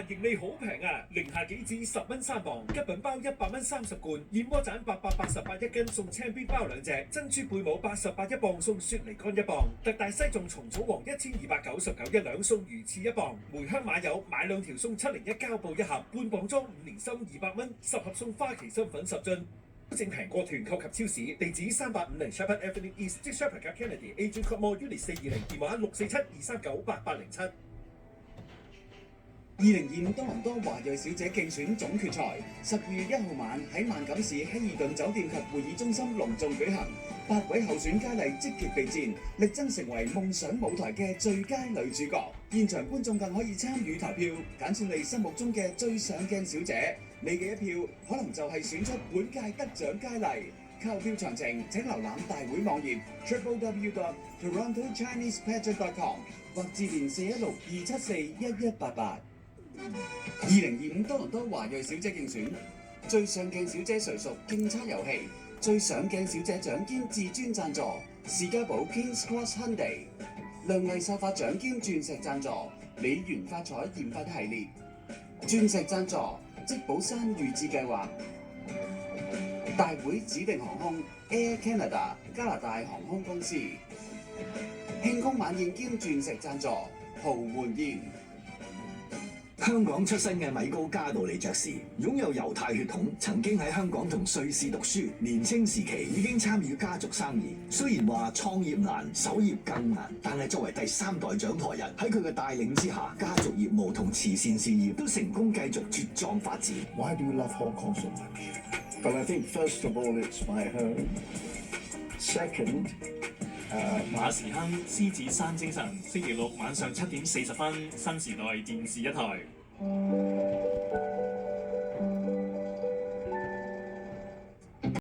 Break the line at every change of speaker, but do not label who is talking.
盈利好平啊！零下幾至10蚊3磅，吉品包100蚊30罐，燕窩盞888一斤送青邊包2隻，珍珠貝母88一磅送雪梨乾1磅，特大西貢蟲草王1299一兩送魚翅1磅，梅香馬友買2條送701膠布1盒，半磅裝5連心200蚊，10盒送花旗參粉10樽。正平過團購及超市，地址350 Shepherd Avenue East， 即 Shepherd Kennedy Agent Club Mall Unit 420，電話647-239-8807。
2025多倫多華裔小姐競選總決賽12月1號晚喺萬錦市希爾頓酒店及會議中心隆重舉行，8位候選佳麗積極備戰，力爭成為夢想舞台嘅最佳女主角。現場觀眾更可以參與投票，揀選你心目中嘅最上鏡小姐。你嘅一票可能就係選出本屆得獎佳麗。購票詳情請瀏覽大會網頁 www.torontochinesepageant.com 或致電416-274-1188。2025多倫多華裔小姐競選最上鏡小姐誰屬競猜遊戲，最上鏡小姐獎兼至尊贊助士嘉堡 Kings Cross Hyundai， 亮麗沙發獎兼鑽石贊助美元發彩研發系列，鑽石贊助積寶山預置計劃，大會指定航空 Air Canada 加拿大航空公司，慶功晚宴兼鑽石贊助豪門宴。
香港出身嘅米高加道理爵士，擁有猶太血統，曾經喺香港同瑞士讀書，年青時期已經參與家族生意。雖然話創業難，守業更難，但係作為第3代掌舵人，喺佢嘅帶領之下，家族業務同慈善事業都成功繼續茁壯發展。
Why do you love Hong Kong so much? But I think first of all it's my home. Second,
馬時亨獅子山精神，星期六晚上7點40分，新時代電視1台。